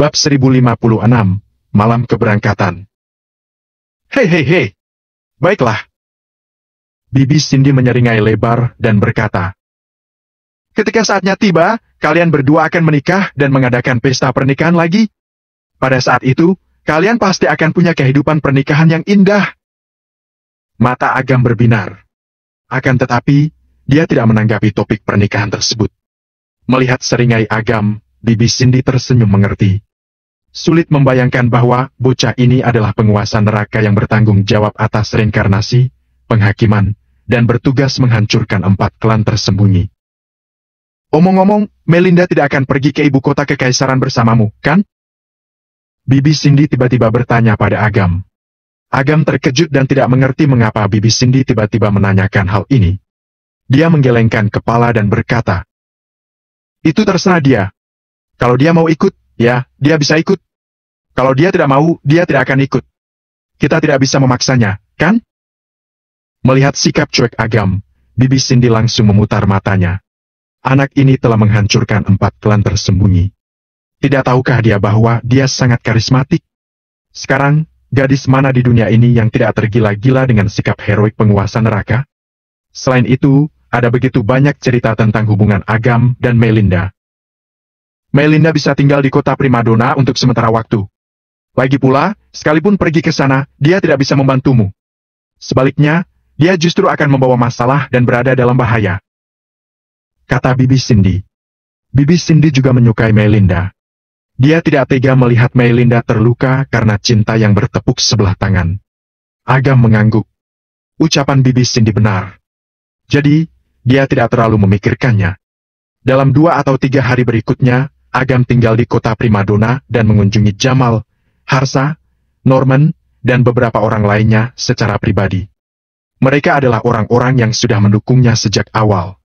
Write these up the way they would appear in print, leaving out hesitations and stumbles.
Bab 1056, Malam Keberangkatan. Hei hei hei. Baiklah. Bibi Cindy menyeringai lebar dan berkata, ketika saatnya tiba, kalian berdua akan menikah dan mengadakan pesta pernikahan lagi. Pada saat itu, kalian pasti akan punya kehidupan pernikahan yang indah. Mata Agam berbinar. Akan tetapi, dia tidak menanggapi topik pernikahan tersebut. Melihat seringai Agam, Bibi Cindy tersenyum mengerti. Sulit membayangkan bahwa bocah ini adalah penguasa neraka yang bertanggung jawab atas reinkarnasi, penghakiman, dan bertugas menghancurkan 4 klan tersembunyi. Omong-omong, Melinda tidak akan pergi ke ibu kota kekaisaran bersamamu, kan? Bibi Cindy tiba-tiba bertanya pada Agam. Agam terkejut dan tidak mengerti mengapa Bibi Cindy tiba-tiba menanyakan hal ini. Dia menggelengkan kepala dan berkata, itu terserah dia. Kalau dia mau ikut, ya, dia bisa ikut. Kalau dia tidak mau, dia tidak akan ikut. Kita tidak bisa memaksanya, kan? Melihat sikap cuek Agam, Bibi Cindy langsung memutar matanya. Anak ini telah menghancurkan 4 klan tersembunyi. Tidak tahukah dia bahwa dia sangat karismatik? Sekarang, gadis mana di dunia ini yang tidak tergila-gila dengan sikap heroik penguasa neraka? Selain itu, ada begitu banyak cerita tentang hubungan Agam dan Melinda. Melinda bisa tinggal di kota primadona untuk sementara waktu. Lagi pula, sekalipun pergi ke sana, dia tidak bisa membantumu. Sebaliknya, dia justru akan membawa masalah dan berada dalam bahaya. Kata Bibi Cindy. Bibi Cindy juga menyukai Melinda. Dia tidak tega melihat Melinda terluka karena cinta yang bertepuk sebelah tangan. Agam mengangguk. Ucapan Bibi Cindy benar. Jadi, dia tidak terlalu memikirkannya. Dalam 2 atau 3 hari berikutnya, Agam tinggal di kota primadona dan mengunjungi Jamal, Harsa, Norman, dan beberapa orang lainnya secara pribadi. Mereka adalah orang-orang yang sudah mendukungnya sejak awal.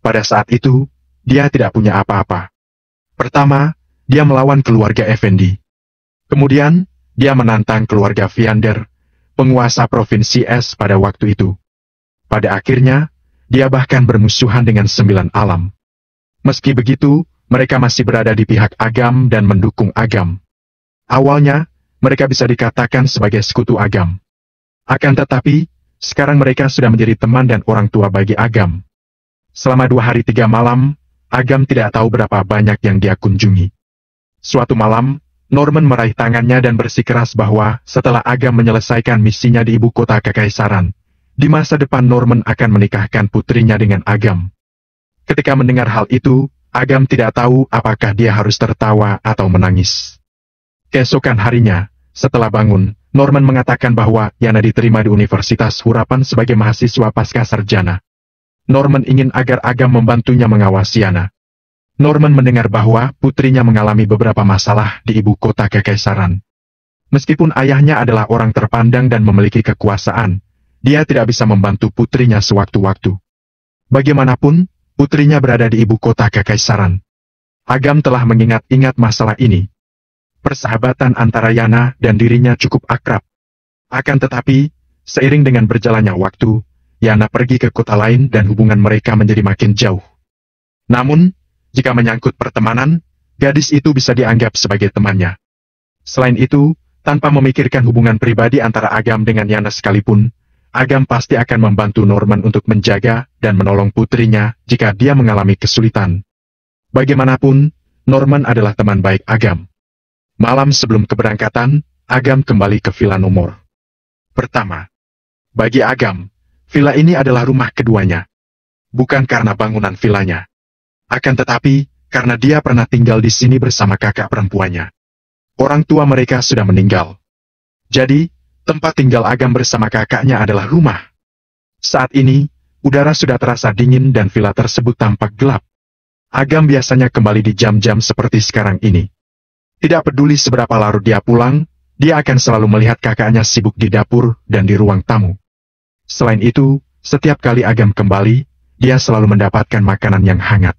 Pada saat itu, dia tidak punya apa-apa. Pertama, dia melawan keluarga Effendi. Kemudian, dia menantang keluarga Viander, penguasa provinsi S pada waktu itu. Pada akhirnya, dia bahkan bermusuhan dengan 9 alam. Meski begitu, mereka masih berada di pihak Agam dan mendukung Agam. Awalnya, mereka bisa dikatakan sebagai sekutu Agam. Akan tetapi, sekarang mereka sudah menjadi teman dan orang tua bagi Agam. Selama 2 hari 3 malam, Agam tidak tahu berapa banyak yang dia kunjungi. Suatu malam, Norman meraih tangannya dan bersikeras bahwa setelah Agam menyelesaikan misinya di ibu kota kekaisaran, di masa depan Norman akan menikahkan putrinya dengan Agam. Ketika mendengar hal itu, Agam tidak tahu apakah dia harus tertawa atau menangis. Keesokan harinya, setelah bangun, Norman mengatakan bahwa Yana diterima di Universitas Hurapan sebagai mahasiswa pasca sarjana. Norman ingin agar Agam membantunya mengawasi Yana. Norman mendengar bahwa putrinya mengalami beberapa masalah di ibu kota kekaisaran. Meskipun ayahnya adalah orang terpandang dan memiliki kekuasaan, dia tidak bisa membantu putrinya sewaktu-waktu. Bagaimanapun, putrinya berada di ibu kota kekaisaran. Agam telah mengingat-ingat masalah ini. Persahabatan antara Yana dan dirinya cukup akrab. Akan tetapi, seiring dengan berjalannya waktu, Yana pergi ke kota lain dan hubungan mereka menjadi makin jauh. Namun, jika menyangkut pertemanan, gadis itu bisa dianggap sebagai temannya. Selain itu, tanpa memikirkan hubungan pribadi antara Agam dengan Yana sekalipun, Agam pasti akan membantu Norman untuk menjaga dan menolong putrinya jika dia mengalami kesulitan. Bagaimanapun, Norman adalah teman baik Agam. Malam sebelum keberangkatan, Agam kembali ke villa nomor pertama. Bagi Agam, villa ini adalah rumah keduanya. Bukan karena bangunan villanya. Akan tetapi, karena dia pernah tinggal di sini bersama kakak perempuannya. Orang tua mereka sudah meninggal. Jadi, tempat tinggal Agam bersama kakaknya adalah rumah. Saat ini, udara sudah terasa dingin dan villa tersebut tampak gelap. Agam biasanya kembali di jam-jam seperti sekarang ini. Tidak peduli seberapa larut dia pulang, dia akan selalu melihat kakaknya sibuk di dapur dan di ruang tamu. Selain itu, setiap kali Agam kembali, dia selalu mendapatkan makanan yang hangat.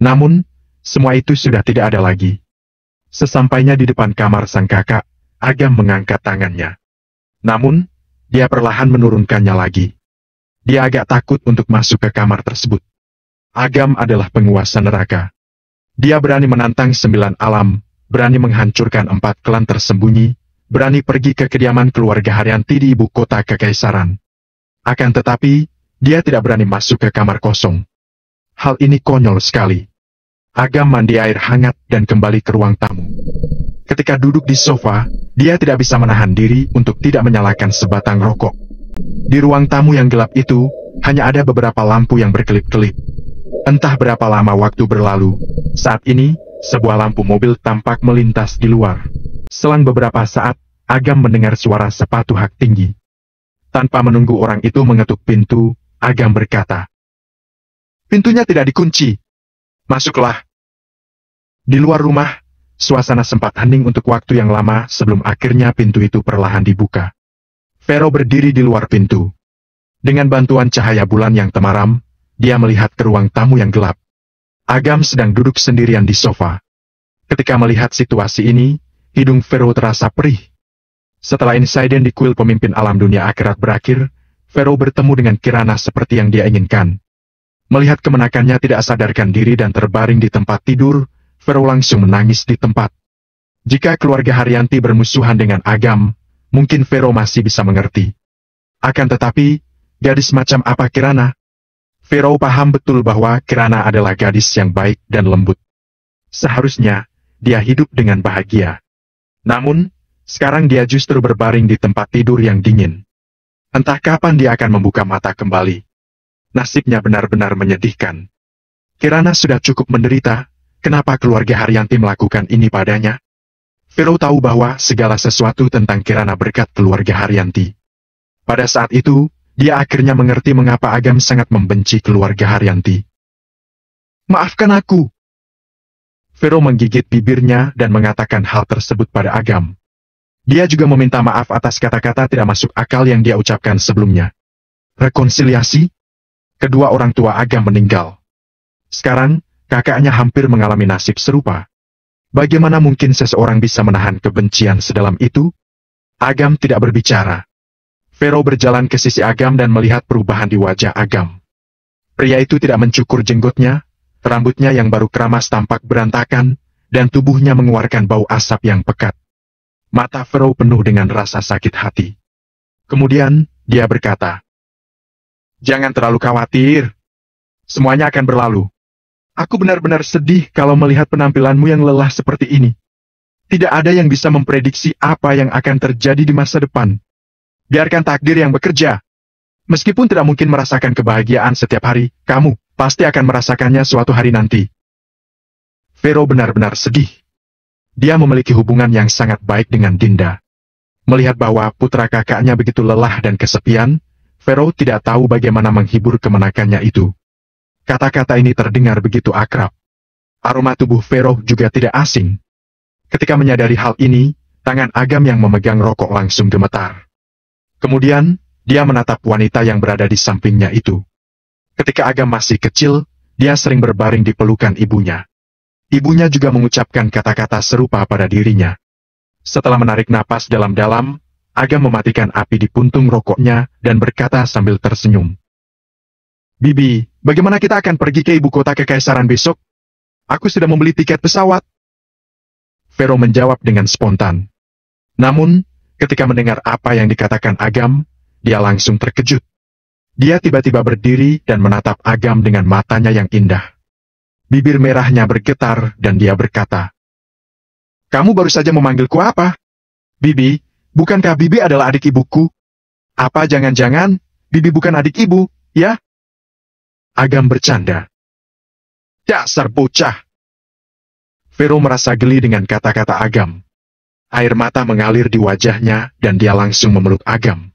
Namun, semua itu sudah tidak ada lagi. Sesampainya di depan kamar sang kakak, Agam mengangkat tangannya. Namun, dia perlahan menurunkannya lagi. Dia agak takut untuk masuk ke kamar tersebut. Agam adalah penguasa neraka. Dia berani menantang 9 alam, berani menghancurkan 4 klan tersembunyi, berani pergi ke kediaman keluarga Haryanti di ibu kota kekaisaran. Akan tetapi, dia tidak berani masuk ke kamar kosong. Hal ini konyol sekali. Agam mandi air hangat dan kembali ke ruang tamu. Ketika duduk di sofa, dia tidak bisa menahan diri untuk tidak menyalakan sebatang rokok. Di ruang tamu yang gelap itu, hanya ada beberapa lampu yang berkelip-kelip. Entah berapa lama waktu berlalu, saat ini, sebuah lampu mobil tampak melintas di luar. Selang beberapa saat, Agam mendengar suara sepatu hak tinggi. Tanpa menunggu orang itu mengetuk pintu, Agam berkata, "Pintunya tidak dikunci. Masuklah." Di luar rumah, suasana sempat hening untuk waktu yang lama sebelum akhirnya pintu itu perlahan dibuka. Vero berdiri di luar pintu. Dengan bantuan cahaya bulan yang temaram, dia melihat ke ruang tamu yang gelap. Agam sedang duduk sendirian di sofa. Ketika melihat situasi ini, hidung Vero terasa perih. Setelah insiden di kuil pemimpin alam dunia akhirat berakhir, Vero bertemu dengan Kirana seperti yang dia inginkan. Melihat kemenakannya tidak sadarkan diri dan terbaring di tempat tidur, Vero langsung menangis di tempat. Jika keluarga Haryanti bermusuhan dengan Agam, mungkin Vero masih bisa mengerti. Akan tetapi, gadis macam apa Kirana? Vero paham betul bahwa Kirana adalah gadis yang baik dan lembut. Seharusnya, dia hidup dengan bahagia. Namun, sekarang dia justru berbaring di tempat tidur yang dingin. Entah kapan dia akan membuka mata kembali. Nasibnya benar-benar menyedihkan. Kirana sudah cukup menderita, kenapa keluarga Haryanti melakukan ini padanya? Vero tahu bahwa segala sesuatu tentang Kirana berkat keluarga Haryanti. Pada saat itu, dia akhirnya mengerti mengapa Agam sangat membenci keluarga Haryanti. "Maafkan aku." Vero menggigit bibirnya dan mengatakan hal tersebut pada Agam. Dia juga meminta maaf atas kata-kata tidak masuk akal yang dia ucapkan sebelumnya. Rekonsiliasi? Kedua orang tua Agam meninggal. Sekarang, kakaknya hampir mengalami nasib serupa. Bagaimana mungkin seseorang bisa menahan kebencian sedalam itu? Agam tidak berbicara. Vero berjalan ke sisi Agam dan melihat perubahan di wajah Agam. Pria itu tidak mencukur jenggotnya, rambutnya yang baru keramas tampak berantakan, dan tubuhnya mengeluarkan bau asap yang pekat. Mata Vero penuh dengan rasa sakit hati. Kemudian, dia berkata, "Jangan terlalu khawatir. Semuanya akan berlalu. Aku benar-benar sedih kalau melihat penampilanmu yang lelah seperti ini. Tidak ada yang bisa memprediksi apa yang akan terjadi di masa depan. Biarkan takdir yang bekerja. Meskipun tidak mungkin merasakan kebahagiaan setiap hari, kamu pasti akan merasakannya suatu hari nanti." Vero benar-benar sedih. Dia memiliki hubungan yang sangat baik dengan Dinda. Melihat bahwa putra kakaknya begitu lelah dan kesepian, Vero tidak tahu bagaimana menghibur kemenakannya itu. Kata-kata ini terdengar begitu akrab. Aroma tubuh Vero juga tidak asing. Ketika menyadari hal ini, tangan Agam yang memegang rokok langsung gemetar. Kemudian, dia menatap wanita yang berada di sampingnya itu. Ketika Agam masih kecil, dia sering berbaring di pelukan ibunya. Ibunya juga mengucapkan kata-kata serupa pada dirinya. Setelah menarik napas dalam-dalam, Agam mematikan api di puntung rokoknya dan berkata sambil tersenyum, "Bibi, bagaimana kita akan pergi ke ibu kota kekaisaran besok? Aku sudah membeli tiket pesawat." Vero menjawab dengan spontan. Namun, ketika mendengar apa yang dikatakan Agam, dia langsung terkejut. Dia tiba-tiba berdiri dan menatap Agam dengan matanya yang indah. Bibir merahnya bergetar dan dia berkata, "Kamu baru saja memanggilku apa? Bibi, bukankah Bibi adalah adik ibuku? Apa jangan-jangan Bibi bukan adik ibu, ya?" Agam bercanda. "Dasar bocah." Vero merasa geli dengan kata-kata Agam. Air mata mengalir di wajahnya dan dia langsung memeluk Agam.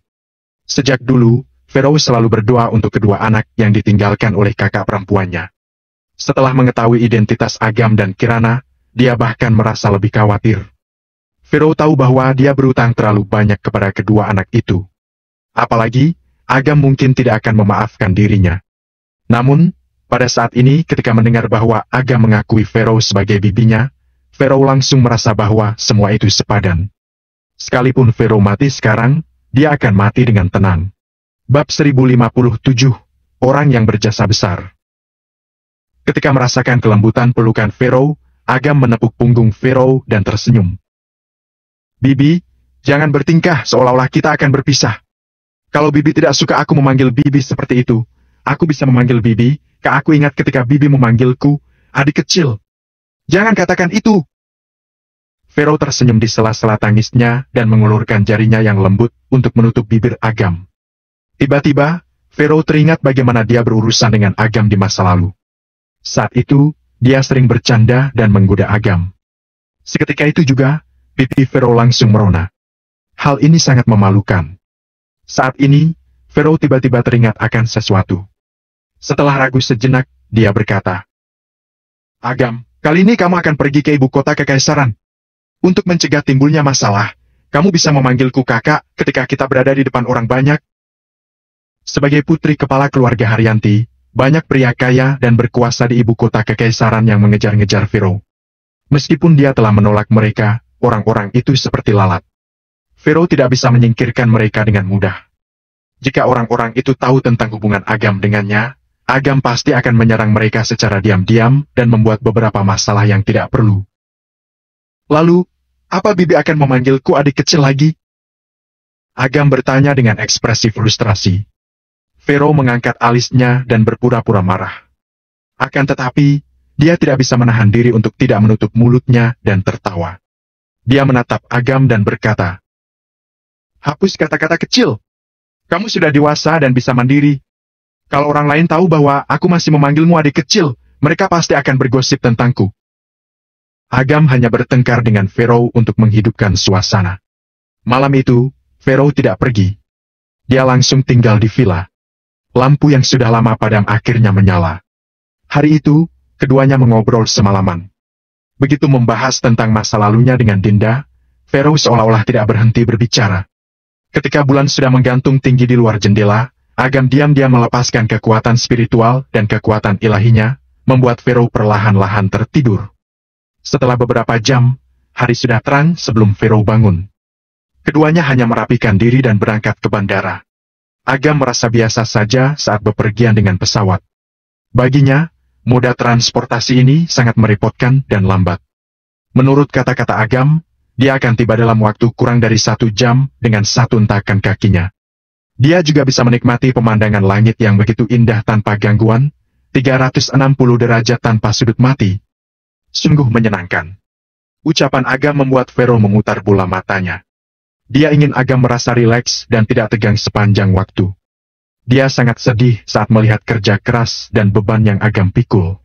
Sejak dulu, Vero selalu berdoa untuk kedua anak yang ditinggalkan oleh kakak perempuannya. Setelah mengetahui identitas Agam dan Kirana, dia bahkan merasa lebih khawatir. Vero tahu bahwa dia berutang terlalu banyak kepada kedua anak itu. Apalagi, Agam mungkin tidak akan memaafkan dirinya. Namun, pada saat ini ketika mendengar bahwa Agam mengakui Vero sebagai bibinya, Vero langsung merasa bahwa semua itu sepadan. Sekalipun Vero mati sekarang, dia akan mati dengan tenang. Bab 1057, Orang yang Berjasa Besar. Ketika merasakan kelembutan pelukan Vero, Agam menepuk punggung Pharaoh dan tersenyum. Bibi, jangan bertingkah seolah-olah kita akan berpisah. Kalau Bibi tidak suka aku memanggil Bibi seperti itu, aku bisa memanggil Bibi, Aku ingat ketika Bibi memanggilku, adik kecil. Jangan katakan itu. Pharaoh tersenyum di sela-sela tangisnya dan mengulurkan jarinya yang lembut untuk menutup bibir Agam. Tiba-tiba, Pharaoh teringat bagaimana dia berurusan dengan Agam di masa lalu. Saat itu, dia sering bercanda dan menggoda Agam. Seketika itu juga, pipi Pharaoh langsung merona. Hal ini sangat memalukan. Saat ini, Pharaoh tiba-tiba teringat akan sesuatu. Setelah ragu sejenak, dia berkata, Agam, kali ini kamu akan pergi ke ibu kota kekaisaran. Untuk mencegah timbulnya masalah, kamu bisa memanggilku kakak ketika kita berada di depan orang banyak. Sebagai putri kepala keluarga Haryanti, banyak pria kaya dan berkuasa di ibu kota kekaisaran yang mengejar-ngejar Pharaoh. Meskipun dia telah menolak mereka, orang-orang itu seperti lalat. Pharaoh tidak bisa menyingkirkan mereka dengan mudah. Jika orang-orang itu tahu tentang hubungan Agam dengannya, Agam pasti akan menyerang mereka secara diam-diam dan membuat beberapa masalah yang tidak perlu. Lalu, apa Bibi akan memanggilku adik kecil lagi? Agam bertanya dengan ekspresi frustrasi. Pharaoh mengangkat alisnya dan berpura-pura marah. Akan tetapi, dia tidak bisa menahan diri untuk tidak menutup mulutnya dan tertawa. Dia menatap Agam dan berkata, Hapus kata-kata kecil. Kamu sudah dewasa dan bisa mandiri. Kalau orang lain tahu bahwa aku masih memanggilmu adik kecil, mereka pasti akan bergosip tentangku. Agam hanya bertengkar dengan Pharaoh untuk menghidupkan suasana. Malam itu, Pharaoh tidak pergi. Dia langsung tinggal di villa. Lampu yang sudah lama padam akhirnya menyala. Hari itu, keduanya mengobrol semalaman. Begitu membahas tentang masa lalunya dengan Dinda, Pharaoh seolah-olah tidak berhenti berbicara. Ketika bulan sudah menggantung tinggi di luar jendela, Agam diam-diam melepaskan kekuatan spiritual dan kekuatan ilahinya, membuat Pharaoh perlahan-lahan tertidur. Setelah beberapa jam, hari sudah terang sebelum Pharaoh bangun. Keduanya hanya merapikan diri dan berangkat ke bandara. Agam merasa biasa saja saat bepergian dengan pesawat. Baginya, moda transportasi ini sangat merepotkan dan lambat. Menurut kata-kata Agam, dia akan tiba dalam waktu kurang dari 1 jam dengan 1 hentakan kakinya. Dia juga bisa menikmati pemandangan langit yang begitu indah tanpa gangguan, 360 derajat tanpa sudut mati. Sungguh menyenangkan. Ucapan Agam membuat Pharaoh memutar bola matanya. Dia ingin Agam merasa rileks dan tidak tegang sepanjang waktu. Dia sangat sedih saat melihat kerja keras dan beban yang Agam pikul.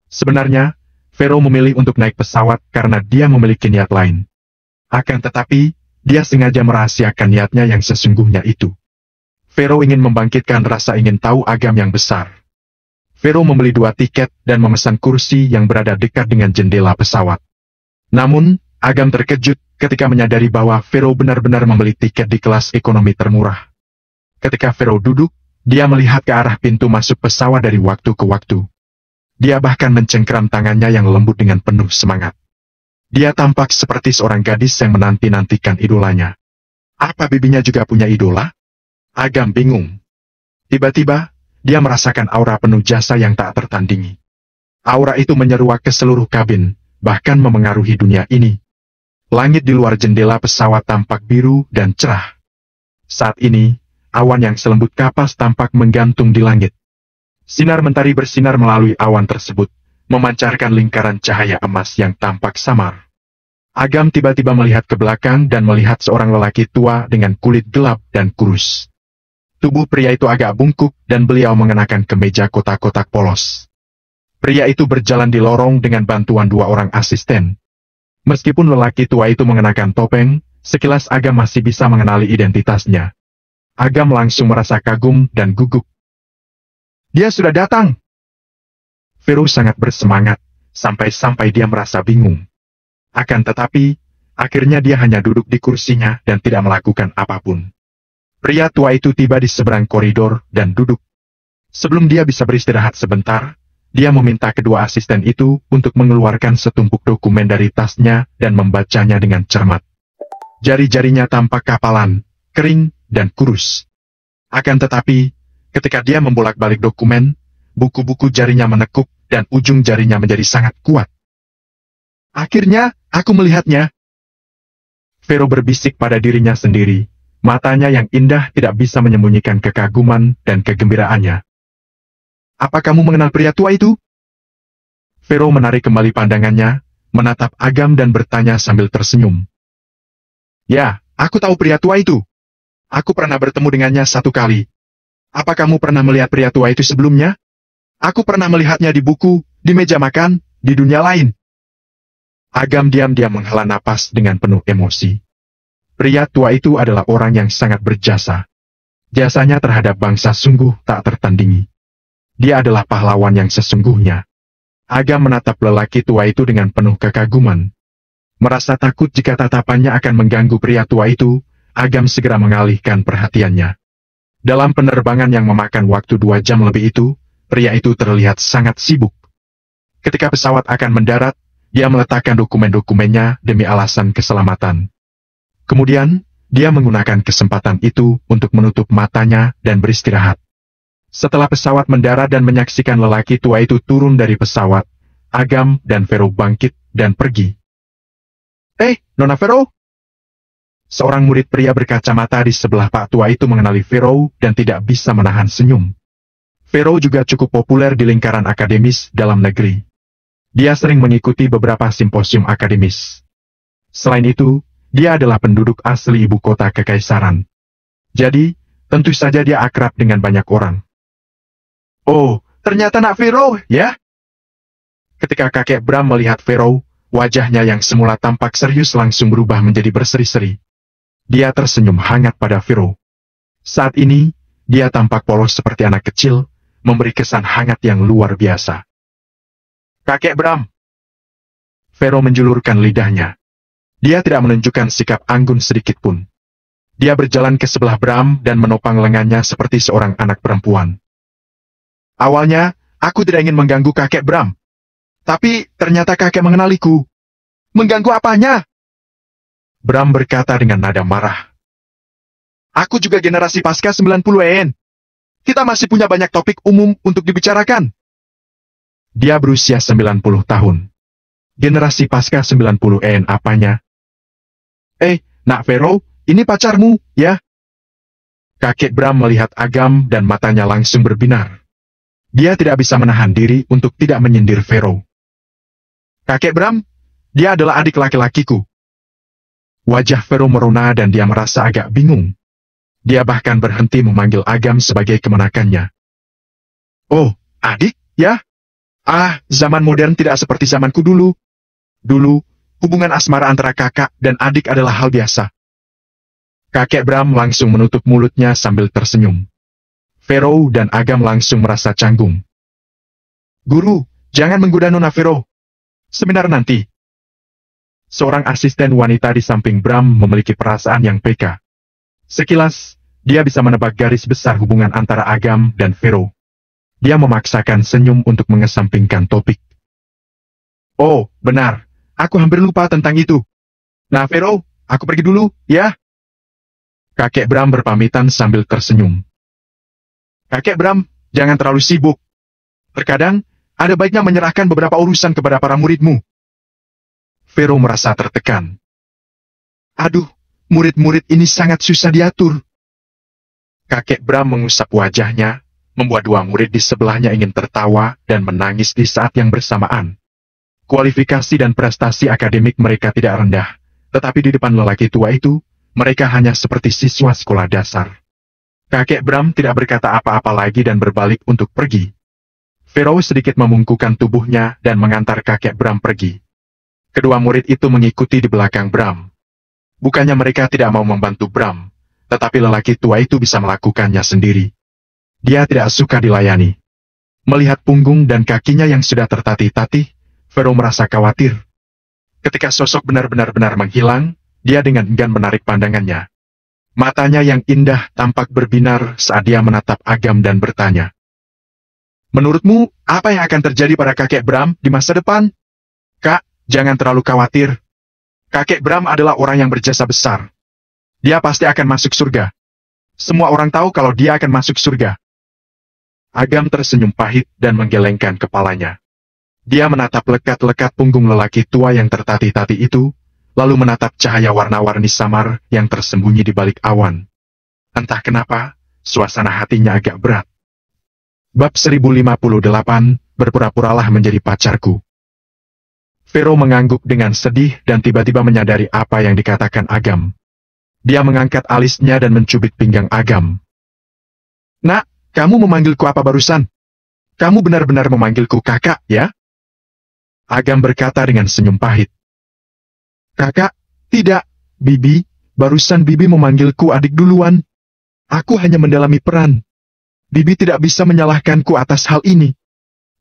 Sebenarnya, Pharaoh memilih untuk naik pesawat karena dia memiliki niat lain. Akan tetapi, dia sengaja merahasiakan niatnya yang sesungguhnya itu. Pharaoh ingin membangkitkan rasa ingin tahu Agam yang besar. Pharaoh membeli 2 tiket dan memesan kursi yang berada dekat dengan jendela pesawat. Namun, Agam terkejut ketika menyadari bahwa Pharaoh benar-benar membeli tiket di kelas ekonomi termurah. Ketika Pharaoh duduk, dia melihat ke arah pintu masuk pesawat dari waktu ke waktu. Dia bahkan mencengkeram tangannya yang lembut dengan penuh semangat. Dia tampak seperti seorang gadis yang menanti-nantikan idolanya. Apa bibinya juga punya idola? Agam bingung. Tiba-tiba, dia merasakan aura penuh jasa yang tak tertandingi. Aura itu menyeruak ke seluruh kabin, bahkan memengaruhi dunia ini. Langit di luar jendela pesawat tampak biru dan cerah. Saat ini, awan yang selembut kapas tampak menggantung di langit. Sinar mentari bersinar melalui awan tersebut, memancarkan lingkaran cahaya emas yang tampak samar. Agam tiba-tiba melihat ke belakang dan melihat seorang lelaki tua dengan kulit gelap dan kurus. Tubuh pria itu agak bungkuk dan beliau mengenakan kemeja kotak-kotak polos. Pria itu berjalan di lorong dengan bantuan 2 orang asisten. Meskipun lelaki tua itu mengenakan topeng, sekilas Agam masih bisa mengenali identitasnya. Agam langsung merasa kagum dan gugup. Dia sudah datang! Pharaoh sangat bersemangat, sampai-sampai dia merasa bingung. Akan tetapi, akhirnya dia hanya duduk di kursinya dan tidak melakukan apapun. Pria tua itu tiba di seberang koridor dan duduk. Sebelum dia bisa beristirahat sebentar, dia meminta kedua asisten itu untuk mengeluarkan setumpuk dokumen dari tasnya dan membacanya dengan cermat. Jari-jarinya tampak kapalan, kering, dan kurus. Akan tetapi, ketika dia membolak-balik dokumen, buku-buku jarinya menekuk dan ujung jarinya menjadi sangat kuat. Akhirnya, aku melihatnya. Vero berbisik pada dirinya sendiri. Matanya yang indah tidak bisa menyembunyikan kekaguman dan kegembiraannya. Apa kamu mengenal pria tua itu? Vero menarik kembali pandangannya, menatap Agam dan bertanya sambil tersenyum. Ya, aku tahu pria tua itu. Aku pernah bertemu dengannya satu kali. Apa kamu pernah melihat pria tua itu sebelumnya? Aku pernah melihatnya di buku, di meja makan, di dunia lain. Agam diam-diam menghela napas dengan penuh emosi. Pria tua itu adalah orang yang sangat berjasa. Jasanya terhadap bangsa sungguh tak tertandingi. Dia adalah pahlawan yang sesungguhnya. Agam menatap lelaki tua itu dengan penuh kekaguman. Merasa takut jika tatapannya akan mengganggu pria tua itu, Agam segera mengalihkan perhatiannya. Dalam penerbangan yang memakan waktu 2 jam lebih itu, pria itu terlihat sangat sibuk. Ketika pesawat akan mendarat, dia meletakkan dokumen-dokumennya demi alasan keselamatan. Kemudian, dia menggunakan kesempatan itu untuk menutup matanya dan beristirahat. Setelah pesawat mendarat dan menyaksikan lelaki tua itu turun dari pesawat, Agam dan Vero bangkit dan pergi. Nona Vero? Seorang murid pria berkacamata di sebelah Pak tua itu mengenali Vero dan tidak bisa menahan senyum. Vero juga cukup populer di lingkaran akademis dalam negeri. Dia sering mengikuti beberapa simposium akademis. Selain itu, dia adalah penduduk asli ibu kota kekaisaran. Jadi, tentu saja dia akrab dengan banyak orang. Oh, ternyata nak Vero, ya? Ketika kakek Bram melihat Vero, wajahnya yang semula tampak serius langsung berubah menjadi berseri-seri. Dia tersenyum hangat pada Vero. Saat ini, dia tampak polos seperti anak kecil, memberi kesan hangat yang luar biasa. Kakek Bram. Vero menjulurkan lidahnya. Dia tidak menunjukkan sikap anggun sedikit pun. Dia berjalan ke sebelah Bram dan menopang lengannya seperti seorang anak perempuan. Awalnya, aku tidak ingin mengganggu kakek Bram. Tapi, ternyata kakek mengenaliku. Mengganggu apanya? Bram berkata dengan nada marah. Aku juga generasi pasca 90-an. Kita masih punya banyak topik umum untuk dibicarakan. Dia berusia 90 tahun. Generasi pasca 90-an apanya? Nak Vero, ini pacarmu, ya? Kakek Bram melihat Agam dan matanya langsung berbinar. Dia tidak bisa menahan diri untuk tidak menyindir Vero. Kakek Bram, dia adalah adik laki-lakiku. Wajah Vero merona dan dia merasa agak bingung. Dia bahkan berhenti memanggil Agam sebagai kemenakannya. Oh, adik, ya? Zaman modern tidak seperti zamanku dulu. Dulu, hubungan asmara antara kakak dan adik adalah hal biasa. Kakek Bram langsung menutup mulutnya sambil tersenyum. Vero dan Agam langsung merasa canggung. Guru, jangan menggoda Nona Vero. Seminar nanti. Seorang asisten wanita di samping Bram memiliki perasaan yang peka. Sekilas, dia bisa menebak garis besar hubungan antara Agam dan Vero. Dia memaksakan senyum untuk mengesampingkan topik. Oh, benar. Aku hampir lupa tentang itu. Nah, Vero, aku pergi dulu, ya? Kakek Bram berpamitan sambil tersenyum. Kakek Bram, jangan terlalu sibuk. Terkadang, ada baiknya menyerahkan beberapa urusan kepada para muridmu. Vero merasa tertekan. Aduh, murid-murid ini sangat susah diatur. Kakek Bram mengusap wajahnya, membuat 2 murid di sebelahnya ingin tertawa dan menangis di saat yang bersamaan. Kualifikasi dan prestasi akademik mereka tidak rendah, tetapi di depan lelaki tua itu, mereka hanya seperti siswa sekolah dasar. Kakek Bram tidak berkata apa-apa lagi dan berbalik untuk pergi. Vero sedikit memungkukan tubuhnya dan mengantar kakek Bram pergi. Kedua murid itu mengikuti di belakang Bram. Bukannya mereka tidak mau membantu Bram, tetapi lelaki tua itu bisa melakukannya sendiri. Dia tidak suka dilayani. Melihat punggung dan kakinya yang sudah tertatih-tatih, Vero merasa khawatir. Ketika sosok benar-benar menghilang, dia dengan enggan menarik pandangannya. Matanya yang indah tampak berbinar saat dia menatap Agam dan bertanya. Menurutmu, apa yang akan terjadi pada kakek Bram di masa depan? Kak, jangan terlalu khawatir. Kakek Bram adalah orang yang berjasa besar. Dia pasti akan masuk surga. Semua orang tahu kalau dia akan masuk surga. Agam tersenyum pahit dan menggelengkan kepalanya. Dia menatap lekat-lekat punggung lelaki tua yang tertatih-tatih itu, lalu menatap cahaya warna-warni samar yang tersembunyi di balik awan. Entah kenapa, suasana hatinya agak berat. Bab 1058, berpura-puralah menjadi pacarku. Vero mengangguk dengan sedih dan tiba-tiba menyadari apa yang dikatakan Agam. Dia mengangkat alisnya dan mencubit pinggang Agam. Nak, kamu memanggilku apa barusan? Kamu benar-benar memanggilku kakak, ya? Agam berkata dengan senyum pahit. Kakak, tidak, Bibi, barusan Bibi memanggilku adik duluan. Aku hanya mendalami peran. Bibi tidak bisa menyalahkanku atas hal ini.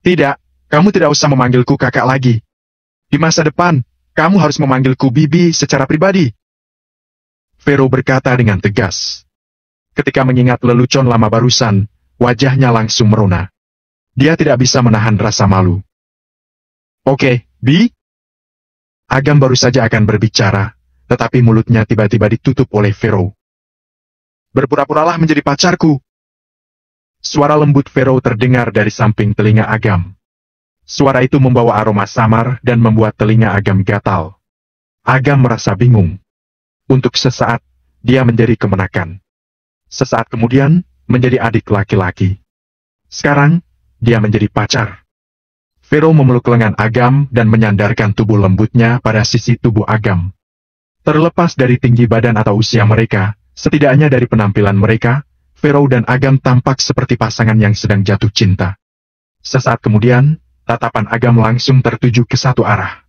Tidak, kamu tidak usah memanggilku kakak lagi. Di masa depan, kamu harus memanggilku Bibi secara pribadi. Vero berkata dengan tegas. Ketika mengingat lelucon lama barusan, wajahnya langsung merona. Dia tidak bisa menahan rasa malu. Oke, Bi. Agam baru saja akan berbicara, tetapi mulutnya tiba-tiba ditutup oleh Vero. Berpura-puralah menjadi pacarku. Suara lembut Vero terdengar dari samping telinga Agam. Suara itu membawa aroma samar dan membuat telinga Agam gatal. Agam merasa bingung. Untuk sesaat, dia menjadi kemenakan. Sesaat kemudian, menjadi adik laki-laki. Sekarang, dia menjadi pacar. Vero memeluk lengan Agam dan menyandarkan tubuh lembutnya pada sisi tubuh Agam. Terlepas dari tinggi badan atau usia mereka, setidaknya dari penampilan mereka, Vero dan Agam tampak seperti pasangan yang sedang jatuh cinta. Sesaat kemudian, tatapan Agam langsung tertuju ke satu arah.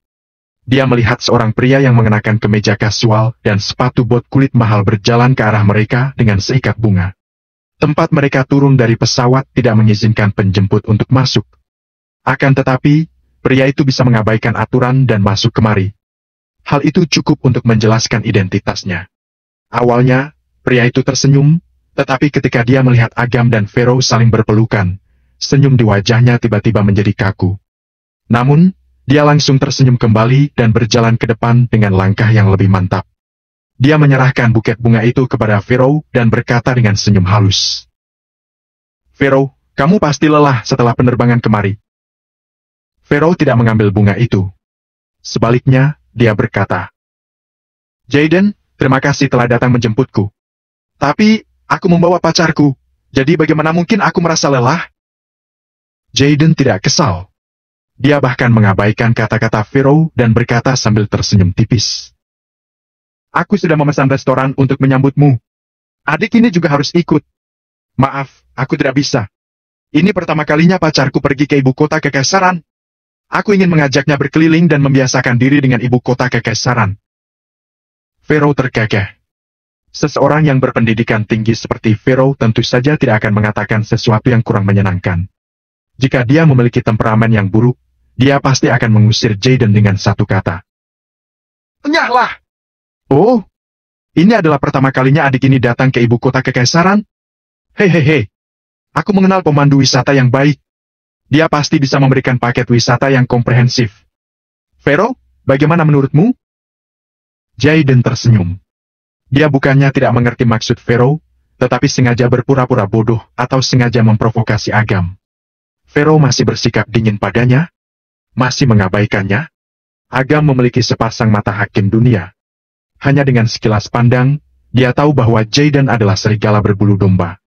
Dia melihat seorang pria yang mengenakan kemeja kasual dan sepatu bot kulit mahal berjalan ke arah mereka dengan seikat bunga. Tempat mereka turun dari pesawat tidak mengizinkan penjemput untuk masuk. Akan tetapi, pria itu bisa mengabaikan aturan dan masuk kemari. Hal itu cukup untuk menjelaskan identitasnya. Awalnya, pria itu tersenyum, tetapi ketika dia melihat Agam dan Vero saling berpelukan, senyum di wajahnya tiba-tiba menjadi kaku. Namun, dia langsung tersenyum kembali dan berjalan ke depan dengan langkah yang lebih mantap. Dia menyerahkan buket bunga itu kepada Vero dan berkata dengan senyum halus. Vero, kamu pasti lelah setelah penerbangan kemari. Vero tidak mengambil bunga itu. Sebaliknya, dia berkata, Jaden, terima kasih telah datang menjemputku. Tapi, aku membawa pacarku, jadi bagaimana mungkin aku merasa lelah? Jaden tidak kesal. Dia bahkan mengabaikan kata-kata Vero dan berkata sambil tersenyum tipis. Aku sudah memesan restoran untuk menyambutmu. Adik ini juga harus ikut. Maaf, aku tidak bisa. Ini pertama kalinya pacarku pergi ke ibu kota kekaisaran. Aku ingin mengajaknya berkeliling dan membiasakan diri dengan ibu kota kekaisaran. Vero terkekeh. Seseorang yang berpendidikan tinggi seperti Vero tentu saja tidak akan mengatakan sesuatu yang kurang menyenangkan. Jika dia memiliki temperamen yang buruk, dia pasti akan mengusir Jaden dengan satu kata. Enyahlah! Oh, ini adalah pertama kalinya adik ini datang ke ibu kota kekaisaran? Hehehe, aku mengenal pemandu wisata yang baik. Dia pasti bisa memberikan paket wisata yang komprehensif. Vero, bagaimana menurutmu? Jaden tersenyum. Dia bukannya tidak mengerti maksud Vero, tetapi sengaja berpura-pura bodoh atau sengaja memprovokasi Agam. Vero masih bersikap dingin padanya, masih mengabaikannya. Agam memiliki sepasang mata hakim dunia. Hanya dengan sekilas pandang, dia tahu bahwa Jaden adalah serigala berbulu domba.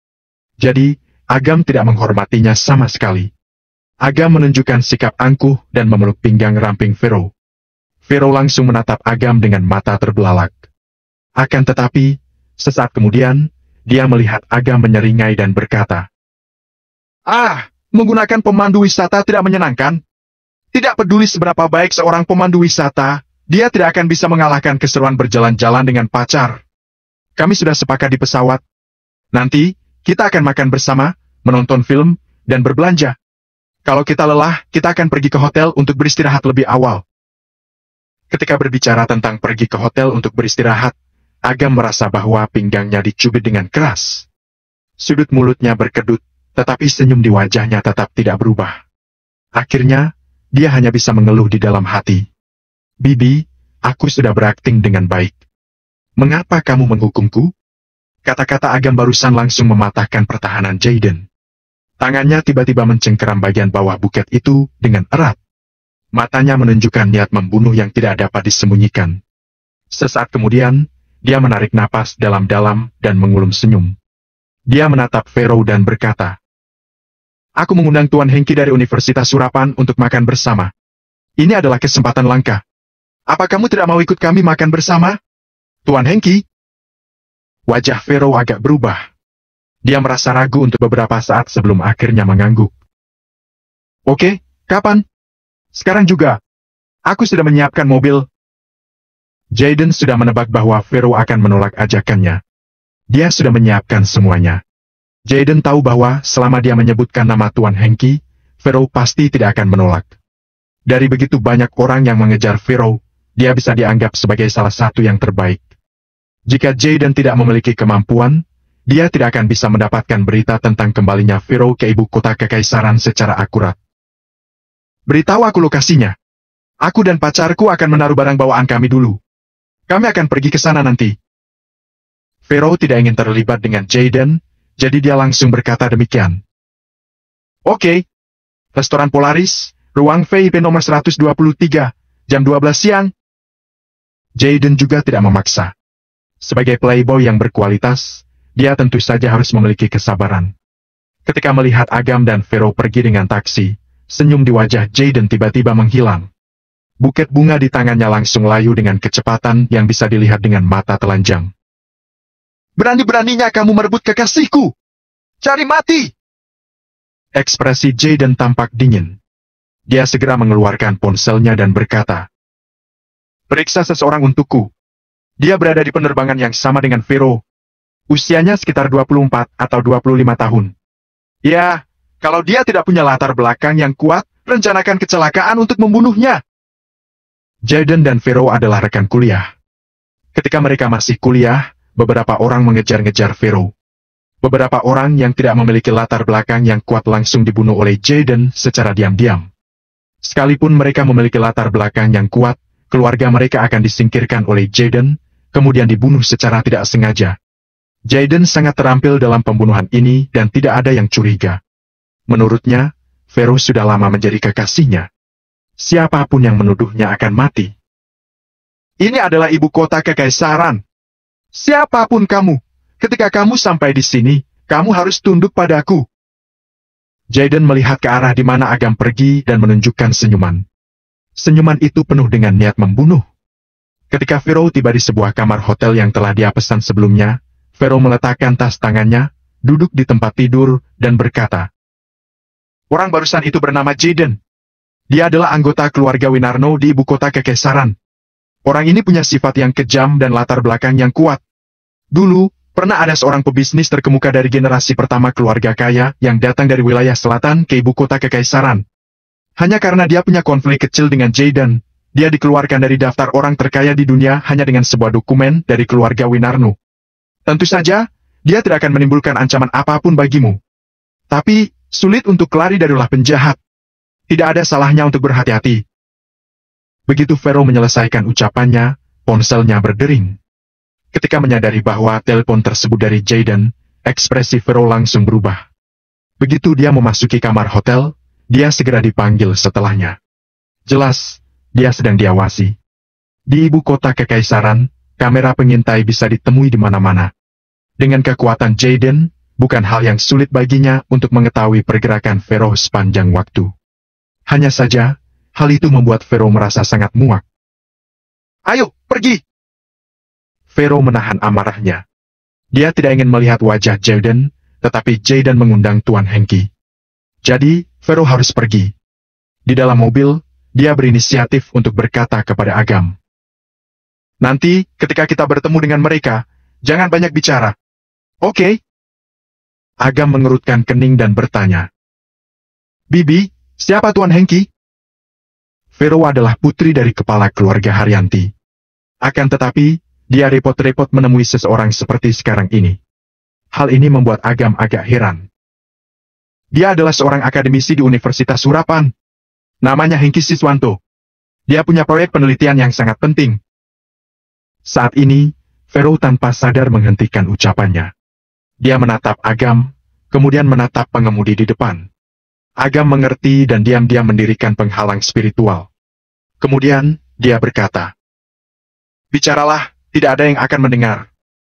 Jadi, Agam tidak menghormatinya sama sekali. Agam menunjukkan sikap angkuh dan memeluk pinggang ramping Vero. Vero langsung menatap Agam dengan mata terbelalak. Akan tetapi, sesaat kemudian, dia melihat Agam menyeringai dan berkata, menggunakan pemandu wisata tidak menyenangkan. Tidak peduli seberapa baik seorang pemandu wisata, dia tidak akan bisa mengalahkan keseruan berjalan-jalan dengan pacar. Kami sudah sepakat di pesawat. Nanti, kita akan makan bersama, menonton film, dan berbelanja. Kalau kita lelah, kita akan pergi ke hotel untuk beristirahat lebih awal. Ketika berbicara tentang pergi ke hotel untuk beristirahat, Agam merasa bahwa pinggangnya dicubit dengan keras. Sudut mulutnya berkedut, tetapi senyum di wajahnya tetap tidak berubah. Akhirnya, dia hanya bisa mengeluh di dalam hati. Bibi, aku sudah berakting dengan baik. Mengapa kamu menghukumku? Kata-kata Agam barusan langsung mematahkan pertahanan Jaden. Tangannya tiba-tiba mencengkeram bagian bawah buket itu dengan erat. Matanya menunjukkan niat membunuh yang tidak dapat disembunyikan. Sesaat kemudian, dia menarik napas dalam-dalam dan mengulum senyum. Dia menatap Vero dan berkata, "Aku mengundang Tuan Hengki dari Universitas Surapan untuk makan bersama. Ini adalah kesempatan langka. Apa kamu tidak mau ikut kami makan bersama, Tuan Hengki?" Wajah Vero agak berubah. Dia merasa ragu untuk beberapa saat sebelum akhirnya mengangguk. "Oke, kapan?" "Sekarang juga. Aku sudah menyiapkan mobil." Jaden sudah menebak bahwa Vero akan menolak ajakannya. Dia sudah menyiapkan semuanya. Jaden tahu bahwa selama dia menyebutkan nama Tuan Hengki, Vero pasti tidak akan menolak. Dari begitu banyak orang yang mengejar Vero, dia bisa dianggap sebagai salah satu yang terbaik. Jika Jaden tidak memiliki kemampuan, dia tidak akan bisa mendapatkan berita tentang kembalinya Vero ke ibu kota kekaisaran secara akurat. "Beritahu aku lokasinya. Aku dan pacarku akan menaruh barang bawaan kami dulu. Kami akan pergi ke sana nanti." Vero tidak ingin terlibat dengan Jaden, jadi dia langsung berkata demikian. "Oke. Restoran Polaris, ruang VIP nomor 123, jam 12 siang. Jaden juga tidak memaksa. Sebagai playboy yang berkualitas, dia tentu saja harus memiliki kesabaran. Ketika melihat Agam dan Vero pergi dengan taksi, senyum di wajah Jaden tiba-tiba menghilang. Buket bunga di tangannya langsung layu dengan kecepatan yang bisa dilihat dengan mata telanjang. "Berani-beraninya kamu merebut kekasihku! Cari mati!" Ekspresi Jaden tampak dingin. Dia segera mengeluarkan ponselnya dan berkata, "Periksa seseorang untukku. Dia berada di penerbangan yang sama dengan Vero. Usianya sekitar 24 atau 25 tahun. Ya, kalau dia tidak punya latar belakang yang kuat, rencanakan kecelakaan untuk membunuhnya." Jaden dan Vero adalah rekan kuliah. Ketika mereka masih kuliah, beberapa orang mengejar-ngejar Vero. Beberapa orang yang tidak memiliki latar belakang yang kuat langsung dibunuh oleh Jaden secara diam-diam. Sekalipun mereka memiliki latar belakang yang kuat, keluarga mereka akan disingkirkan oleh Jaden, kemudian dibunuh secara tidak sengaja. Jaden sangat terampil dalam pembunuhan ini dan tidak ada yang curiga. Menurutnya, Vero sudah lama menjadi kekasihnya. Siapapun yang menuduhnya akan mati. "Ini adalah ibu kota kekaisaran. Siapapun kamu, ketika kamu sampai di sini, kamu harus tunduk padaku." Jaden melihat ke arah di mana Agam pergi dan menunjukkan senyuman. Senyuman itu penuh dengan niat membunuh. Ketika Vero tiba di sebuah kamar hotel yang telah dia pesan sebelumnya, Vero meletakkan tas tangannya, duduk di tempat tidur, dan berkata, "Orang barusan itu bernama Jaden. Dia adalah anggota keluarga Winarno di ibu kota kekaisaran. Orang ini punya sifat yang kejam dan latar belakang yang kuat. Dulu, pernah ada seorang pebisnis terkemuka dari generasi pertama keluarga kaya yang datang dari wilayah selatan ke ibu kota kekaisaran. Hanya karena dia punya konflik kecil dengan Jaden, dia dikeluarkan dari daftar orang terkaya di dunia hanya dengan sebuah dokumen dari keluarga Winarno. Tentu saja, dia tidak akan menimbulkan ancaman apapun bagimu. Tapi, sulit untuk lari dari ulah penjahat. Tidak ada salahnya untuk berhati-hati." Begitu Vero menyelesaikan ucapannya, ponselnya berdering. Ketika menyadari bahwa telepon tersebut dari Jaden, ekspresi Vero langsung berubah. Begitu dia memasuki kamar hotel, dia segera dipanggil setelahnya. Jelas, dia sedang diawasi. Di ibu kota kekaisaran, kamera pengintai bisa ditemui di mana-mana. Dengan kekuatan Jaden, bukan hal yang sulit baginya untuk mengetahui pergerakan Vero sepanjang waktu. Hanya saja, hal itu membuat Vero merasa sangat muak. "Ayo, pergi!" Vero menahan amarahnya. Dia tidak ingin melihat wajah Jaden, tetapi Jaden mengundang Tuan Hengki. Jadi, Vero harus pergi. Di dalam mobil, dia berinisiatif untuk berkata kepada Agam, "Nanti, ketika kita bertemu dengan mereka, jangan banyak bicara. Oke?" Agam mengerutkan kening dan bertanya, "Bibi, siapa Tuan Hengki?" Vero adalah putri dari kepala keluarga Haryanti. Akan tetapi, dia repot-repot menemui seseorang seperti sekarang ini. Hal ini membuat Agam agak heran. Dia adalah seorang akademisi di Universitas Surapan. Namanya Hengki Siswanto. Dia punya proyek penelitian yang sangat penting. Saat ini, Vero tanpa sadar menghentikan ucapannya. Dia menatap Agam, kemudian menatap pengemudi di depan. Agam mengerti dan diam-diam mendirikan penghalang spiritual. Kemudian, dia berkata, "Bicaralah, tidak ada yang akan mendengar."